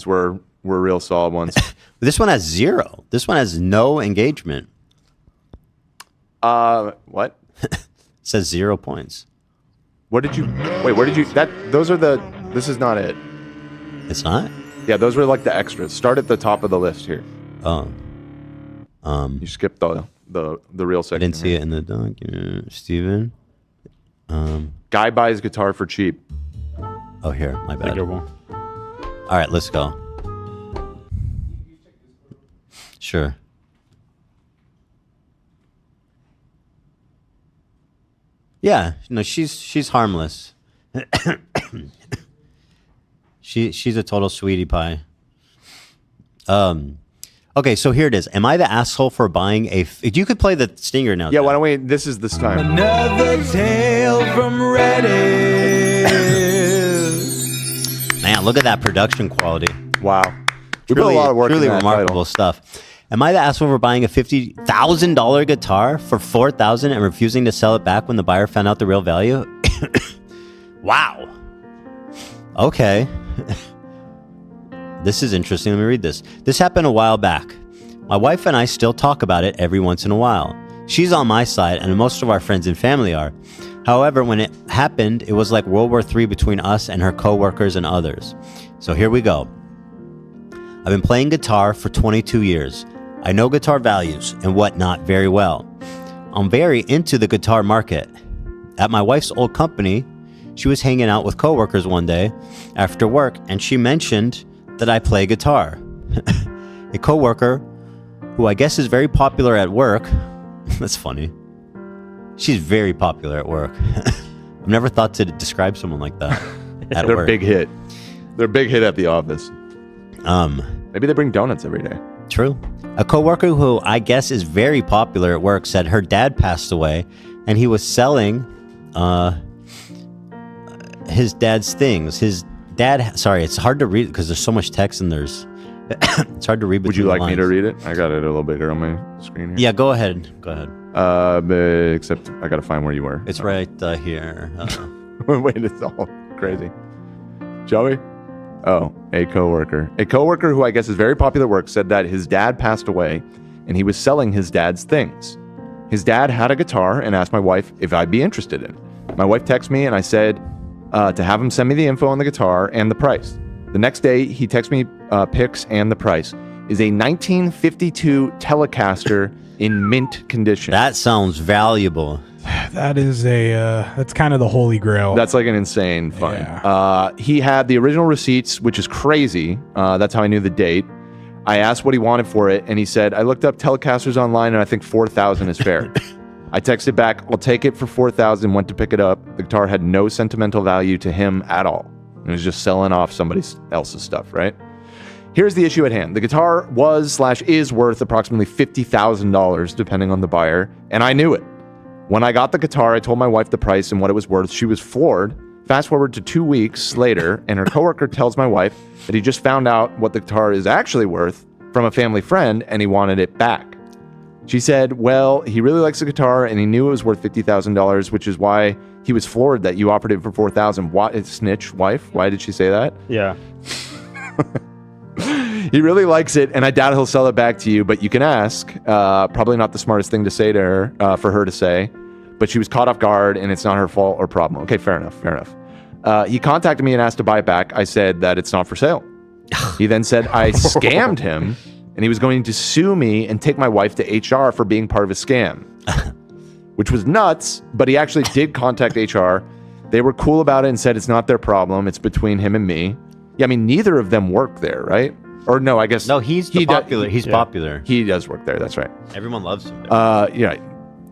were real solid ones. This one has 0. This one has no engagement. What? It says 0 points. What did you... Wait, where did you... Those are the... This is not it. It's not? Yeah, those were like the extras. Start at the top of the list here. Oh. You skipped the real section. I didn't see it in the document. Steven. Guy buys guitar for cheap. Oh, here. My bad. Good one. All right, let's go. Sure. Yeah, no, she's harmless. She's a total sweetie pie. Okay, so here it is. Am I the asshole for buying a... You could play the stinger now. Yeah, why don't we... This is this time. Another tale from Reddit. Man, look at that production quality. Wow. We put a lot of work in Truly that remarkable title. stuff. Am I the asshole for buying a $50,000 guitar for $4,000 and refusing to sell it back when the buyer found out the real value? Wow. Okay. This is interesting. Let me read this. This happened a while back. My wife and I still talk about it every once in a while. She's on my side, and most of our friends and family are. However, when it happened, it was like World War III between us and her coworkers and others. So here we go. I've been playing guitar for 22 years. I know guitar values and whatnot very well. I'm very into the guitar market. At my wife's old company, she was hanging out with coworkers one day after work, and she mentioned that I play guitar. A coworker, who I guess is very popular at work, that's funny. She's very popular at work. I've never thought to describe someone like that at They're work. a big hit. They're a big hit at the office. Maybe they bring donuts every day. True. A coworker who I guess is very popular at work said her dad passed away and he was selling his dad's things. His dad, sorry, it's hard to read because there's so much text and there's, it's hard to read. Would you like me lines. to read it? I got it a little bigger on my screen here. Yeah, go ahead. Go ahead. Except I got to find where you were. It's right here. Wait, it's all crazy. Joey? Oh, a coworker. A coworker who I guess is very popular at work said that his dad passed away and he was selling his dad's things. His dad had a guitar and asked my wife if I'd be interested in it. My wife texted me and I said to have him send me the info on the guitar and the price. The next day, he texted me pics and the price. Is a 1952 Telecaster in mint condition. That sounds valuable. That is that's kind of the holy grail. That's like an insane find. Yeah. He had the original receipts, which is crazy. That's how I knew the date. I asked what he wanted for it, and he said, I looked up Telecasters online, and I think $4,000 is fair. I texted back, I'll take it for $4,000, went to pick it up. The guitar had no sentimental value to him at all. It was just selling off somebody else's stuff, right? Here's the issue at hand. The guitar was/is worth approximately $50,000, depending on the buyer, and I knew it. When I got the guitar, I told my wife the price and what it was worth. She was floored. Fast forward to 2 weeks later, and her coworker tells my wife that he just found out what the guitar is actually worth from a family friend, and he wanted it back. She said, well, he really likes the guitar, and he knew it was worth $50,000, which is why he was floored that you offered it for $4,000. Why, snitch, wife? Why did she say that? Yeah. He really likes it, and I doubt he'll sell it back to you, but you can ask. Probably not the smartest thing to say to her, for her to say, but she was caught off guard, and it's not her fault or problem. Okay, fair enough. He contacted me and asked to buy it back. I said that it's not for sale. He then said I scammed him, and he was going to sue me and take my wife to HR for being part of a scam, which was nuts, but he actually did contact HR. They were cool about it and said it's not their problem. It's between him and me. Yeah, I mean, neither of them work there, right? Or no, I guess... No, he's popular. He's popular. He does work there, that's right. Everyone loves him. Yeah,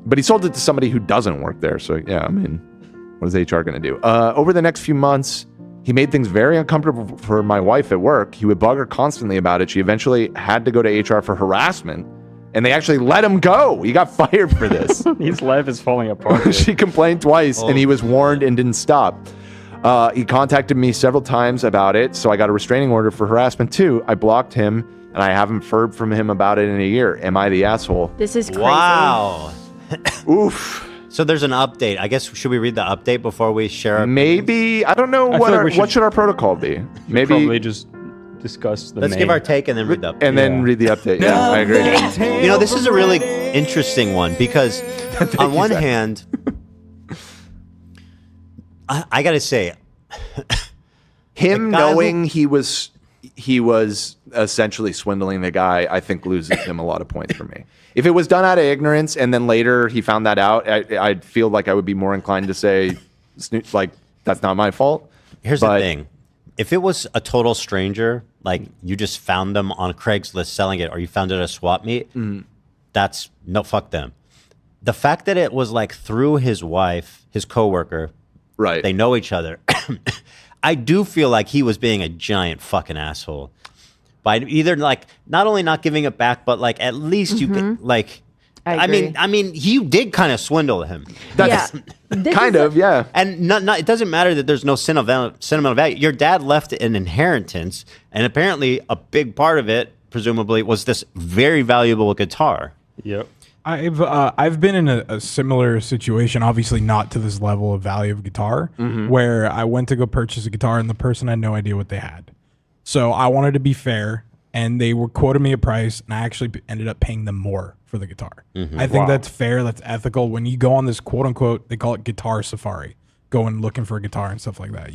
but he sold it to somebody who doesn't work there, so yeah, I mean, what is HR going to do? Over the next few months, he made things very uncomfortable for my wife at work. He would bug her constantly about it. She eventually had to go to HR for harassment, and they actually let him go. He got fired for this. His life is falling apart. Dude. She complained twice, and he was warned and didn't stop. He contacted me several times about it, so I got a restraining order for harassment too. I blocked him, and I haven't heard from him about it in a year. Am I the asshole? This is crazy. Wow. Oof. So there's an update. I guess, should we read the update before we share our Maybe, I don't know, I feel like we what should our protocol be? Maybe Probably just discuss the Let's main. give our take and then read the update. And then read the update. Yeah, I agree. You know, this is a really interesting one because on one hand, I got to say, him the guy knowing he was essentially swindling the guy, I think loses him a lot of points for me. If it was done out of ignorance and then later he found that out, I'd feel like I would be more inclined to say, like, that's not my fault. Here's the thing. If it was a total stranger, like you just found them on Craigslist selling it or you found it at a swap meet, that's no, fuck them. The fact that it was like through his wife, his coworker, right? They know each other. I do feel like he was being a giant fucking asshole by either like not only not giving it back, but like at least you could like. I mean, you did kind of swindle him. That's kind of, yeah. And it doesn't matter that there's no sentimental value. Your dad left an inheritance, and apparently a big part of it, presumably, was this very valuable guitar. Yep. I've been in a similar situation, obviously not to this level of value of guitar, where I went to go purchase a guitar and the person had no idea what they had. So I wanted to be fair, and they were quoting me a price, and I actually ended up paying them more for the guitar. I think that's fair, that's ethical. When you go on this quote unquote, they call it guitar safari, going looking for a guitar and stuff like that.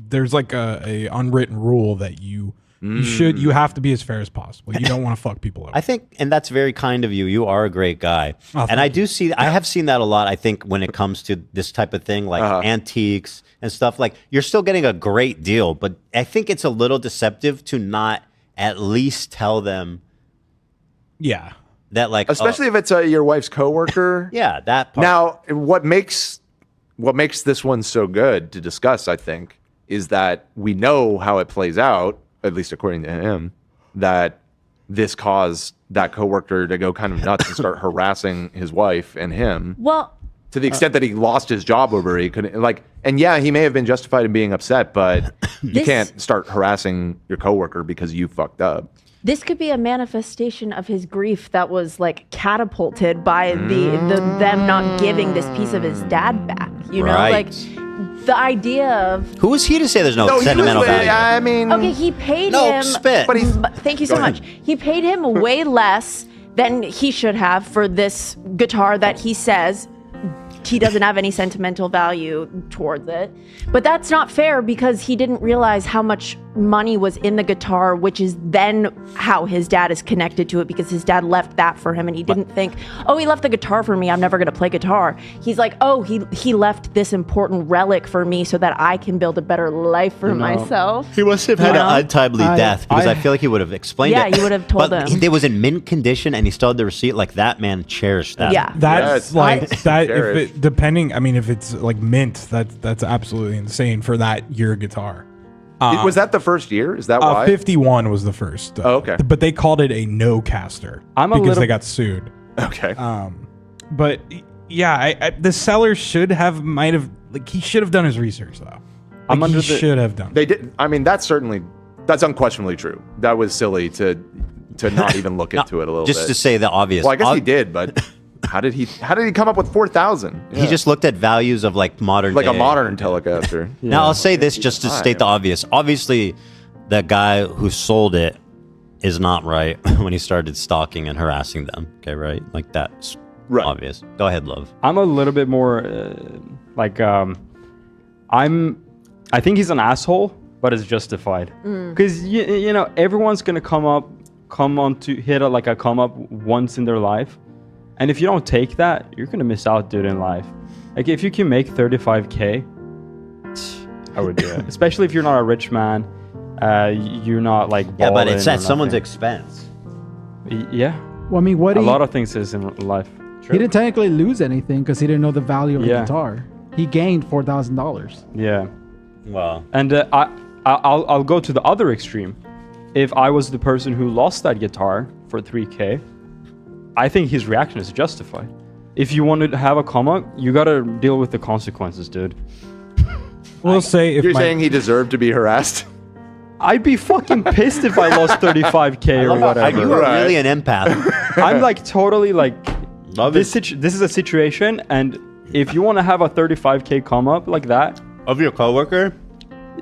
There's like a unwritten rule that you have to be as fair as possible. You don't want to fuck people over. I think, and that's very kind of you. You are a great guy. And I have seen that a lot, I think, when it comes to this type of thing, like antiques and stuff. Like, you're still getting a great deal, but I think it's a little deceptive to not at least tell them. Yeah. That, like, especially if it's your wife's coworker. Yeah, that part. Now, what makes this one so good to discuss, I think, is that we know how it plays out, at least according to him, that this caused that coworker to go kind of nuts and start harassing his wife and him. Well, to the extent that he lost his job over it, he couldn't, like, and yeah, he may have been justified in being upset, but you can't start harassing your coworker because you fucked up. This could be a manifestation of his grief that was like catapulted by them not giving this piece of his dad back. You know, like the idea of who is he to say there's no sentimental value? I mean, okay, he paid him. Spit. But thank you so much. He paid him way less than he should have for this guitar that he says he doesn't have any sentimental value towards it. But that's not fair because he didn't realize how much money was in the guitar, which is then how his dad is connected to it because his dad left that for him and he didn't think, oh, he left the guitar for me, I'm never going to play guitar. He's like, oh, he left this important relic for me so that I can build a better life for myself. He must have had an untimely death because I feel like he would have explained it. Yeah, you would have told him. It was in mint condition and he still had the receipt. Like, that man cherished that. Yeah. That's depending, I mean, if it's like mint, that's absolutely insane for that year guitar. Was that the first year? Is that why? 51 was the first. Okay. But they called it a no caster because they got sued. Okay. But yeah, the seller he should have done his research though. He should have done. They did. I mean, that's unquestionably true. That was silly to not even look into it a little bit. Just to say the obvious. Well, I guess he did, but how did he come up with 4,000? Yeah. He just looked at values of like modern like day. a modern Telecaster. Now I'll say this just to state the obvious. Obviously, the guy who sold it is not right when he started stalking and harassing them. Okay, right? Like, that's obvious. Go ahead, love. I'm a little bit more I think he's an asshole, but it's justified because you know everyone's gonna come up once in their life. And if you don't take that, you're going to miss out, dude, in life. Like, if you can make $35K, I would do it. Especially if you're not a rich man. You're not, like, yeah, but it's at someone's expense. Yeah. Well, I mean, a lot of things is in life. True. He didn't technically lose anything because he didn't know the value of the guitar. He gained $4,000. Yeah. Wow. And I'll go to the other extreme. If I was the person who lost that guitar for $3K, I think his reaction is justified. If you want to have a come up, you got to deal with the consequences, dude. We'll say if you're saying he deserved to be harassed. I'd be fucking pissed if I lost $35K or whatever. You are really an empath. I'm like totally like this is a situation, and if you want to have a $35K come up like that of your coworker,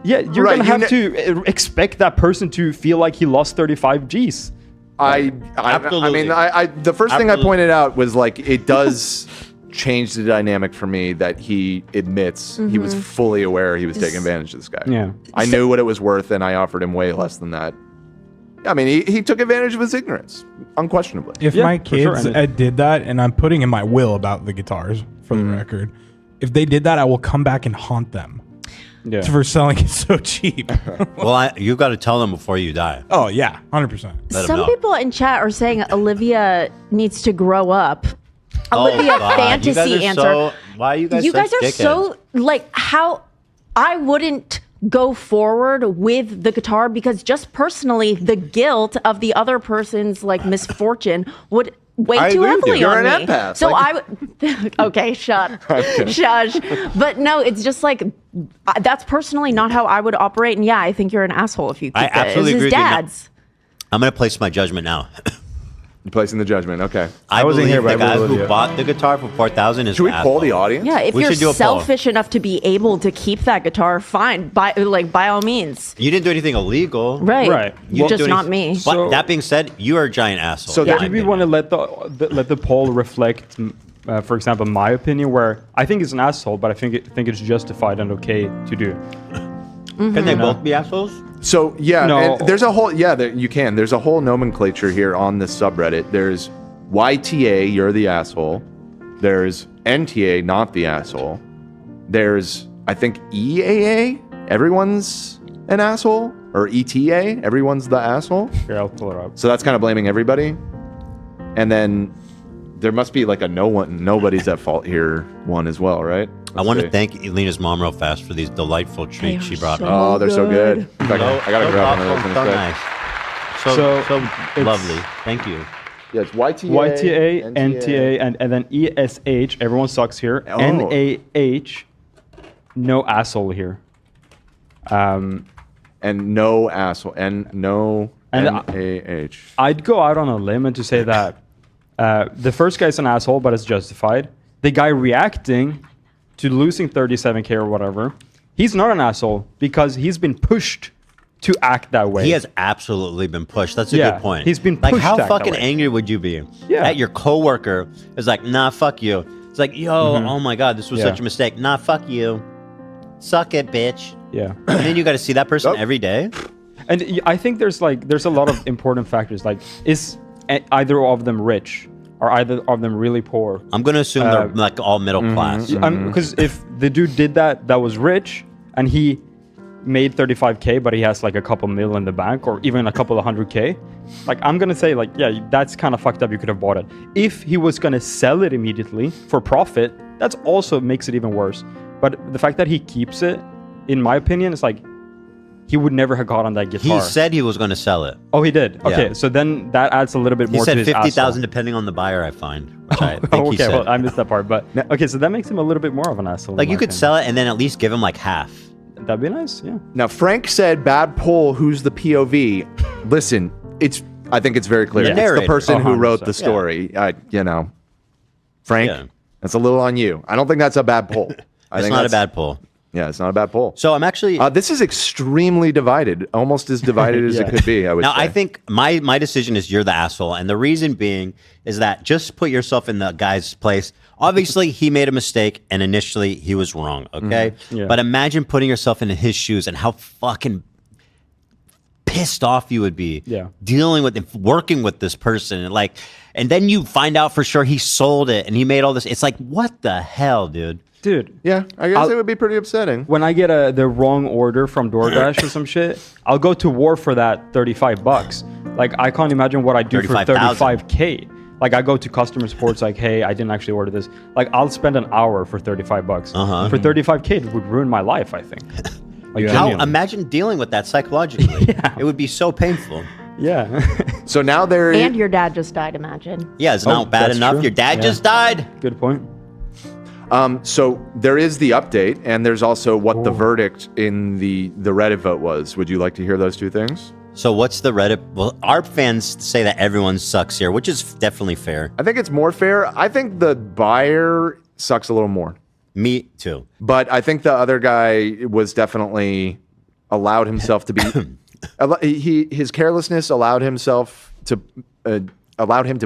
Yeah, you're Right, gonna you have to expect that person to feel like he lost 35 G's. I Absolutely. mean, the first thing I Absolutely. pointed out was like it does change the dynamic for me that he admits he was fully aware he was taking advantage of this guy. Yeah. I knew what it was worth, and I offered him way less than that. I mean, he took advantage of his ignorance, unquestionably. If Yeah, my for sure, kids and it- did that, and I'm putting in my will about the guitars for the record, if they did that, I will come back and haunt them Yeah. for selling it so cheap. Well, you got to tell them before you die. Oh yeah, 100%. Let 'em Some know. people in chat are saying Olivia needs to grow up. Oh, Olivia God. fantasy You guys are answer. so- why are you guys You such guys are dickheads? so like how I wouldn't go forward with the guitar because just personally the guilt of the other person's like misfortune would weigh I too agree with you. heavily You're on an me. empath. So Like- I would okay, shut. kidding. Shush. But no, it's just like that's personally not how I would operate and yeah, I think you're an asshole if you keep I it. absolutely It's his agree with you. No- dad's. I'm going to place my judgment now. You're placing the judgment. Okay. I wasn't believe here, but the I guy believe who you. bought the guitar for $4,000 is Should we an poll the asshole. audience? Yeah, if We you're should do a poll. selfish enough to be able to keep that guitar, fine. By all means. You didn't do anything illegal. Right. Right. You You're didn't just do not anything- me. But So- that being said, you are a giant asshole. So in then- my Do we opinion. want to let the poll reflect, for example, my opinion, where I think he's an asshole, but I think it's justified and okay to do. Can they both be assholes? So yeah, No. and there's a whole you can. There's a whole nomenclature here on this subreddit. There's YTA, you're the asshole. There's NTA, not the asshole. There's I think EAA, everyone's an asshole, or ETA, everyone's the asshole. Here, I'll pull it up. So that's kind of blaming everybody. And then there must be like a nobody's at fault here one as well, right? I want to thank Elena's mom real fast for these delightful treats are she brought me. so- Oh, they're so good. In fact, So- I gotta so grab one of thoughtful, those in a so sec. nice. So it's- lovely. Thank you. Yeah, it's YTA, YTA, NTA, and then ESH. Everyone sucks here. Oh. NAH. No asshole here. and no asshole, and no And NAH. I'd go out on a limb and to say that the first guy's an asshole, but it's justified. The guy reacting to losing 37K or whatever, he's not an asshole because he's been pushed to act that way. He has absolutely been pushed. That's a Yeah, good point. he's been like, pushed how to act that fucking way. angry would you be? Yeah. That your coworker is like, nah, fuck you. It's like, yo, oh my god, this was Yeah. such a mistake. Nah, fuck you. Suck it, bitch. Yeah. And then you got to see that person Oh. every day. And I think there's a lot of important factors. Like, is either of them rich or either of them really poor? I'm gonna assume they're like all middle class. Because if the dude did that was rich and he made 35K, but he has like a couple mil in the bank or even a couple of 100K, like I'm gonna say like, yeah, that's kind of fucked up. You could have bought it. If he was gonna sell it immediately for profit, that's also makes it even worse. But the fact that he keeps it, in my opinion, is like he would never have gotten that He guitar. said he was going to sell it. Oh, he did. Okay, Yeah. so then that adds a little bit He more said to his 50,000 asshole. depending on the buyer. I find. Which I think Oh, he okay, said. well, I missed that part. But okay, so that makes him a little bit more of an asshole. Like in you my could opinion. sell it and then at least give him like half. That'd be nice. Yeah. Now, Frank said, "Bad poll. Who's the POV?" Listen, I think it's very clear. Yeah. It's the Narrator. person who wrote the 100%. story. Frank, Yeah. that's a little on you. I don't think that's a bad poll. I It's think not a that's- bad pull. Yeah, it's not a bad poll. So I'm actually This is extremely divided, almost as divided as it Yeah. could be. I would now say. I think my decision is you're the asshole, and the reason being is that just put yourself in the guy's place. Obviously, he made a mistake, and initially he was wrong. Okay, Yeah. but imagine putting yourself in his shoes and how fucking pissed off you would be. Yeah. dealing with working with this person, and then you find out for sure he sold it and he made all this. It's like, what the hell, dude? Dude, Yeah, I guess I'll- it would be pretty upsetting. when I get the wrong order from DoorDash or some shit, I'll go to war for that $35. Like I can't imagine what I do for 35,000. 35K. Like I go to customer support, it's like, hey, I didn't actually order this. Like I'll spend an hour for $35. Uh-huh. For 35K, it would ruin my life, I think. Like, How genuinely. imagine dealing with that psychologically? It would be so painful. Yeah. So now there is. And your dad just died, imagine. Yeah, it's Oh, not bad that's enough. true. Your dad Yeah. just died. Good point. So there is the update, and there's also what the verdict in the Reddit vote was. Would you like to hear those two things? So what's the Reddit? Well, our fans say that everyone sucks here, which is definitely fair. I think it's more fair. I think the buyer sucks a little more, Me too. but I think the other guy was definitely allowed himself to be his carelessness allowed him to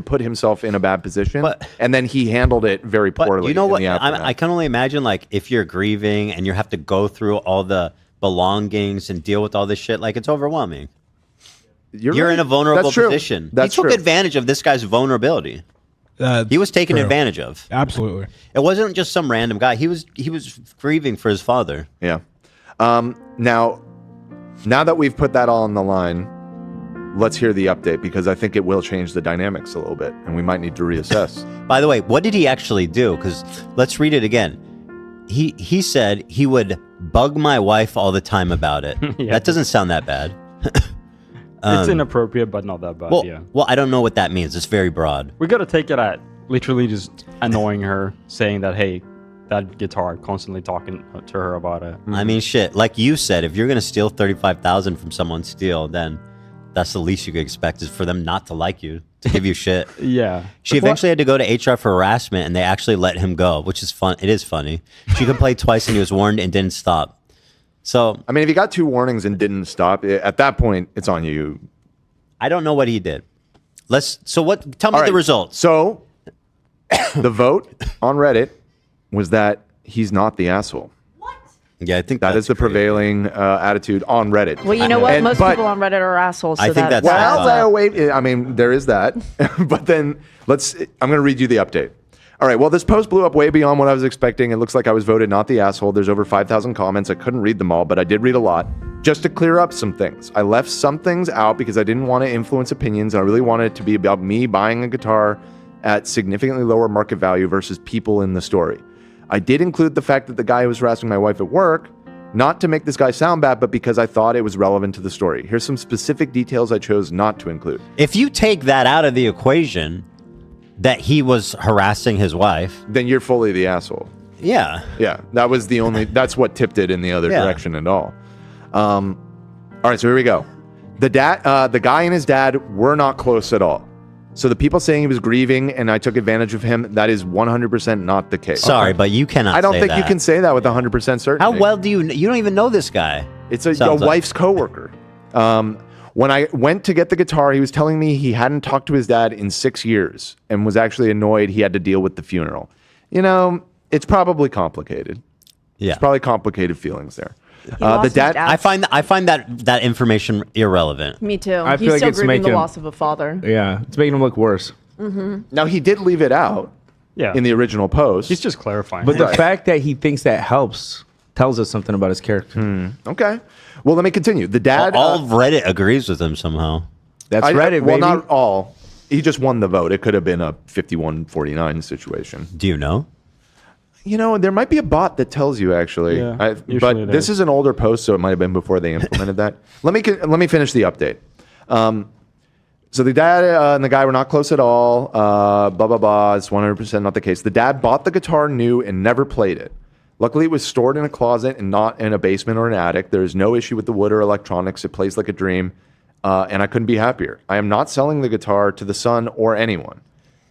put himself in a bad position, and then he handled it very poorly. But you know what? in the I can only imagine, like, if you're grieving and you have to go through all the belongings and deal with all this shit, like, it's overwhelming. You're right. in a vulnerable That's true. position. That's he took true. advantage of this guy's vulnerability. He was taken true. advantage of. Absolutely. It wasn't just some random guy. He was grieving for his father. Yeah. Now that we've put that all on the line, let's hear the update, because I think it will change the dynamics a little bit, and we might need to reassess. By the way, what did he actually do? Because let's read it again. He said he would bug my wife all the time about it. Yeah. That doesn't sound that bad. It's inappropriate, but not that bad. Well, I don't know what that means. It's very broad. We gotta take it at literally just annoying her, saying that, hey, that guitar, constantly talking to her about it. I mean, shit. Like you said, if you're gonna steal $35,000 from someone's steal, then that's the least you could expect is for them not to like you, to give you shit. Yeah. She eventually had to go to HR for harassment, and they actually let him go, which is fun. It is funny. She complained twice, and he was warned and didn't stop. So, I mean, if you got 2 warnings and didn't stop, at that point, it's on you. I don't know what he did. Tell me All right. the results. So, the vote on Reddit was that he's not the asshole. Yeah, I think That is the prevailing attitude on Reddit. Well, you know what? Most but- people on Reddit are assholes. So I think that's- Well, wait. I mean, there is that. But then I'm going to read you the update. All right. Well, this post blew up way beyond what I was expecting. It looks like I was voted not the asshole. There's over 5,000 comments. I couldn't read them all, but I did read a lot. Just to clear up some things. I left some things out because I didn't want to influence opinions. I really wanted it to be about me buying a guitar at significantly lower market value versus people in the story. I did include the fact that the guy who was harassing my wife at work, not to make this guy sound bad, but because I thought it was relevant to the story. Here's some specific details I chose not to include. If you take that out of the equation, that he was harassing his wife, Then you're fully the asshole. yeah. Yeah, that's what tipped it in the other Yeah. direction and all. All right, so here we go. The guy and his dad were not close at all. So the people saying he was grieving and I took advantage of him, that is 100% not the case. Sorry, but you cannot. I don't say think that. you can say that with 100% certainty. How well do you don't even know this guy? It's a Sounds like- wife's coworker. When I went to get the guitar, he was telling me he hadn't talked to his dad in 6 years and was actually annoyed he had to deal with the funeral. You know, it's probably complicated. Yeah. It's probably complicated feelings there. lost The his dad, dad. I find that information irrelevant. Me too. I He's feel like still it's grieving the making- loss of a father. Yeah, it's making him look worse. now he did leave it out Yeah. in the original post. He's just clarifying. But the Right. fact that he thinks that helps tells us something about his character. Okay. Well, let me continue. The dad. All of Reddit agrees with him somehow. That's I- Reddit, well, baby. not all. He just won the vote. It could have been a 51-49 situation. Do you know? You know, there might be a bot that tells you actually. Yeah, but usually it this is. is an older post, so it might have been before they implemented that. Let me finish the update. So the dad and the guy were not close at all. Blah blah blah. It's 100% not the case. The dad bought the guitar new and never played it. Luckily, it was stored in a closet and not in a basement or an attic. There is no issue with the wood or electronics. It plays like a dream, and I couldn't be happier. I am not selling the guitar to the son or anyone.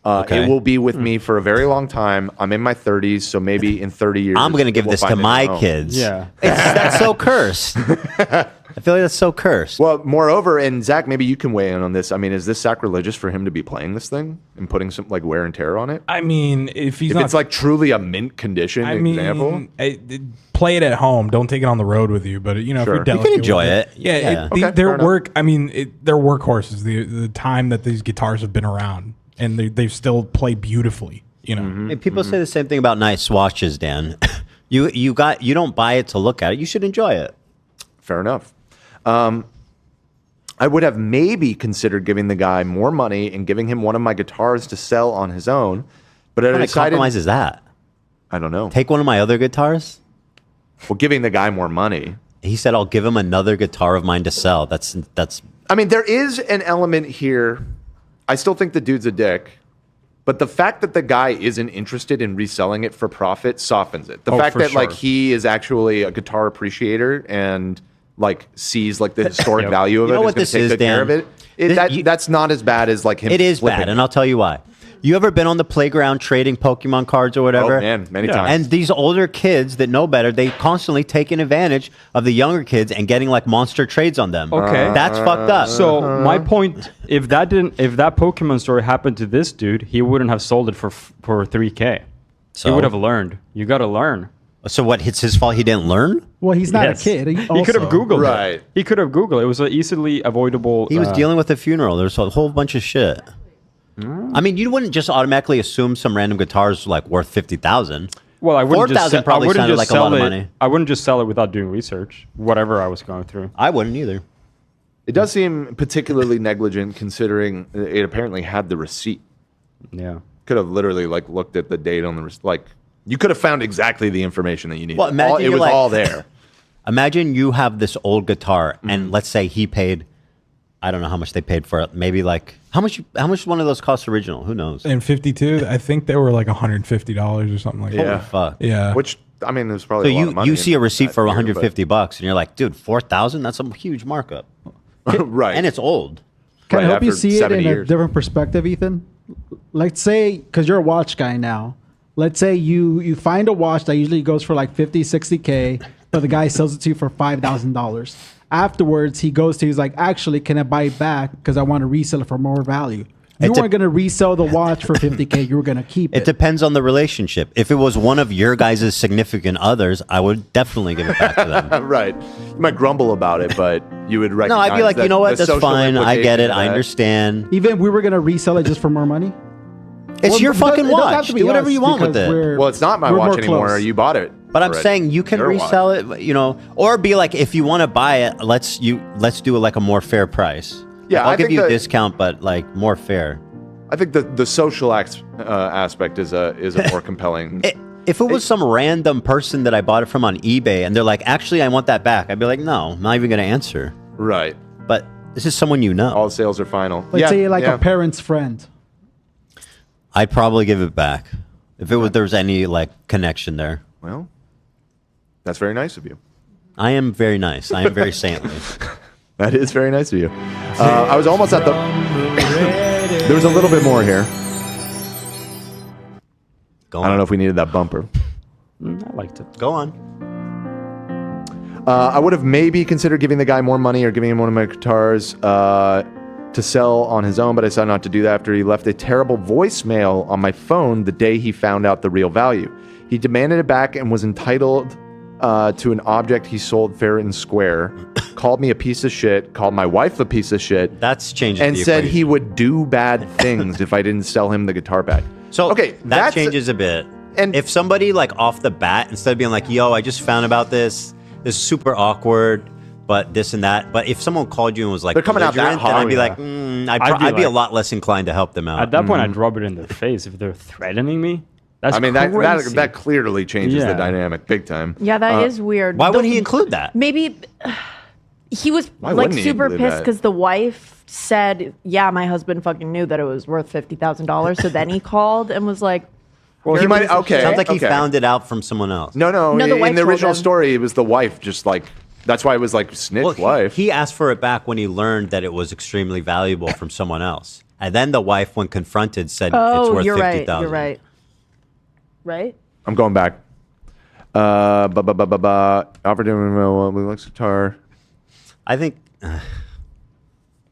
Okay. It will be with me for a very long time. I'm in my 30s, so maybe in 30 years, I'm gonna give we'll this to find a new my home. Oh. kids. Yeah. That's so cursed. I feel like that's so cursed. Well, moreover, and Zach, maybe you can weigh in on this. I mean, is this sacrilegious for him to be playing this thing and putting some like wear and tear on it? I mean, if he's If not, it's like truly a mint condition I example, mean, play it at home. Don't take it on the road with you. But you know, Sure. if You you're can delicate enjoy with it. Yeah, Yeah. Okay, fair their enough. work. I mean, they're workhorses. The time that these guitars have been around, and they still play beautifully. You know, Mm-hmm. And people say the same thing about nice swatches, Dan. you don't buy it to look at it. You should enjoy it. fair enough. I would have maybe considered giving the guy more money and giving him one of my guitars to sell on his own, but I What kind of decided compromise is that? I don't know. Take one of my other guitars. Well, giving the guy more money. He said, "I'll give him another guitar of mine to sell." That's. I mean, there is an element here. I still think the dude's a dick, but the fact that the guy isn't interested in reselling it for profit softens it. The fact for that like sure. he is actually a guitar appreciator and like sees like the historic value of You it, know and what is this gonna is, take good care Dan? of it. This- That's not as bad as like him. It is flipping bad, and I'll tell you why. You ever been on the playground trading Pokemon cards or whatever? Oh man, many Yeah. times. And these older kids that know better, they constantly taking advantage of the younger kids and getting like monster trades on them. Okay. That's fucked up. So my point, if that Pokemon story happened to this dude, he wouldn't have sold it for 3K. So? He would have learned. You got to learn. So what? It's his fault he didn't learn? Well, he's not Yes. a kid. He could have Googled Right. it. He could have Googled it. It was an easily avoidable. He was dealing with a funeral. There's a whole bunch of shit. I mean, you wouldn't just automatically assume some random guitar's like worth 50,000. Well, I wouldn't just 4,000 probably I wouldn't sounded just like a lot sell of it. money. I wouldn't just sell it without doing research. Whatever I was going through. I wouldn't either. It does seem particularly negligent considering it apparently had the receipt. Yeah. Could have literally like looked at the date on the like. You could have found exactly the information that you needed. Well, imagine it you're was like- all there. Imagine you have this old guitar, and let's say he paid, I don't know how much they paid for it. Maybe like how much one of those costs original? Who knows? In 52, I think they were like $150 or something like Yeah. Holy that. fuck. Yeah. Which I mean, there's So probably a lot of money you see a in receipt that for year, 150 bucks, and you're like, dude, 4,000? That's a huge markup, but- right? and it's old. Can Right, I help you after see it 70 in a years. different perspective, Ethan? Let's say, because you're a watch guy now, let's say you find a watch that usually goes for like 50, 60K, but the guy sells it to you for $5,000. Afterwards, he goes to, he's like, actually, can I buy it back? Because I want to resell it for more value. You It de- weren't going to resell the watch for 50K. You were going to keep It it. depends on the relationship. If it was one of your guys' significant others, I would definitely give it back to them. Right. You might grumble about it, but you would No, recognize. I'd be like, that you know what? the That's social fine. I get implication it. of I that- understand. Even if we were going to resell it just for more money? It's Well, your it doesn't- fucking it doesn't have watch. to be Do whatever us you want with because it. we're- Well, it's not my we're watch more anymore. close. You bought it. But I'm already. saying you can Your watch. resell it, you know, or be like, if you want to buy it, let's do like a more fair price. Yeah, I'll I give think you a that- discount, but like more fair. I think the social aspect is a more compelling. If it was some random person that I bought it from on eBay and they're like, actually, I want that back, I'd be like, no, I'm not even going to answer. Right. But this is someone you know. All sales are final. Let's say like yeah. a parent's friend. I'd probably give it back if there was any like connection there. Well, that's very nice of you. I am very nice. I am very saintly. That is very nice of you. I was almost at the. There was a little bit more here. Go I don't know on. if we needed that bumper. I liked it. Go on. I would have maybe considered giving the guy more money or giving him one of my guitars to sell on his own, but I decided not to do that after he left a terrible voicemail on my phone the day he found out the real value. He demanded it back and was entitled to an object he sold fair and square, called me a piece of shit, called my wife a piece of shit, That's changing and the said equation. he would do bad things if I didn't sell him the guitar back. So okay, that that's changes a bit. and- If somebody like off the bat, instead of being like, "Yo, I just found about this is super awkward," but this and that. But if someone called you and was like, They're coming out that belligerent, then I'd be hard. like, I'd be a like- lot less inclined to help them out. At that point, I'd rub it in their face if they're threatening me. That's I mean, crazy. that clearly changes the Yeah. dynamic big time. Yeah, that is weird. Why The- would he include that? Maybe he was Why like wouldn't he super include pissed that? because the wife said, "Yeah, my husband fucking knew that it was worth $50,000." So then he called and was like, Well, he might. Okay, Sounds like he okay. found it out from someone else. No, No, the in wife the told original him. story, it was the wife. Just like that's why it was like snitch Well, wife. he asked for it back when he learned that it was extremely valuable from someone else, and then the wife, when confronted, said it's "Oh, worth you're right. 50,000. You're right. Right? I'm going back. Offered him a Lux guitar. I think,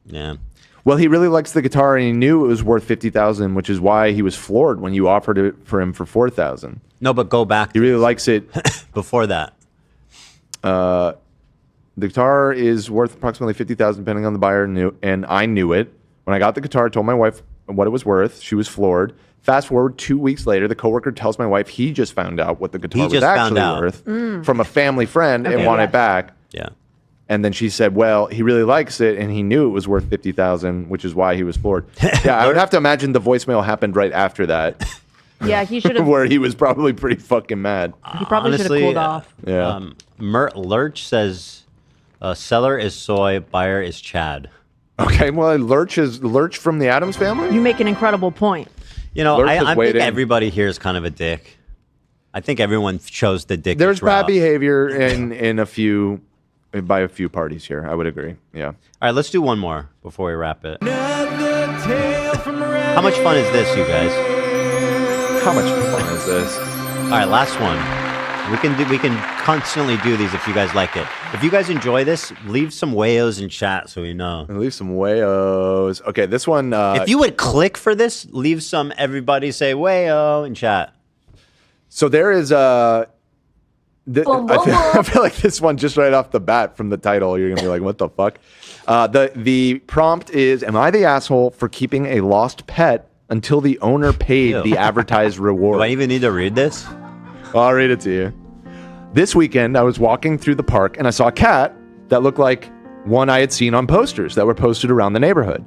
yeah. Well, he really likes the guitar, and he knew it was worth 50,000, which is why he was floored when you offered it for him for 4,000. No, but go back He really likes it. before that. The guitar is worth approximately 50,000, depending on the buyer. And I knew it when I got the guitar. I told my wife what it was worth. She was floored. Fast forward 2 weeks later, the coworker tells my wife he just found out what the guitar was just found actually out. worth from a family friend and wanted it back. Yeah. And then she said, "Well, he really likes it, and he knew it was worth 50,000, which is why he was floored." Yeah, I would have to imagine the voicemail happened right after that, Yeah, he should have. where he was probably pretty fucking mad. He probably should have Honestly, cooled off. Yeah. Lurch says, seller is soy, buyer is Chad. Okay. Well, Lurch from the Addams family. You make an incredible point. You know, Lurch I has think weighed in. everybody here is kind of a dick. I think everyone chose the dick. There's bad route. behavior in a few by a few parties here. I would agree. Yeah. All right, let's do one more before we wrap it. How much fun is this, you guys? How much fun is this? All right, last one. We can constantly do these if you guys like it. If you guys enjoy this, leave some wayos in chat so we know. Leave some wayos. Okay, this one. If you would click for this, leave some. Everybody say wayo in chat. So there is I feel like this one just right off the bat from the title, you're gonna be like, "What the fuck?" The prompt is: Am I the asshole for keeping a lost pet until the owner paid Ew. the advertised reward? Do I even need to read this? Well, I'll read it to you. This weekend, I was walking through the park and I saw a cat that looked like one I had seen on posters that were posted around the neighborhood.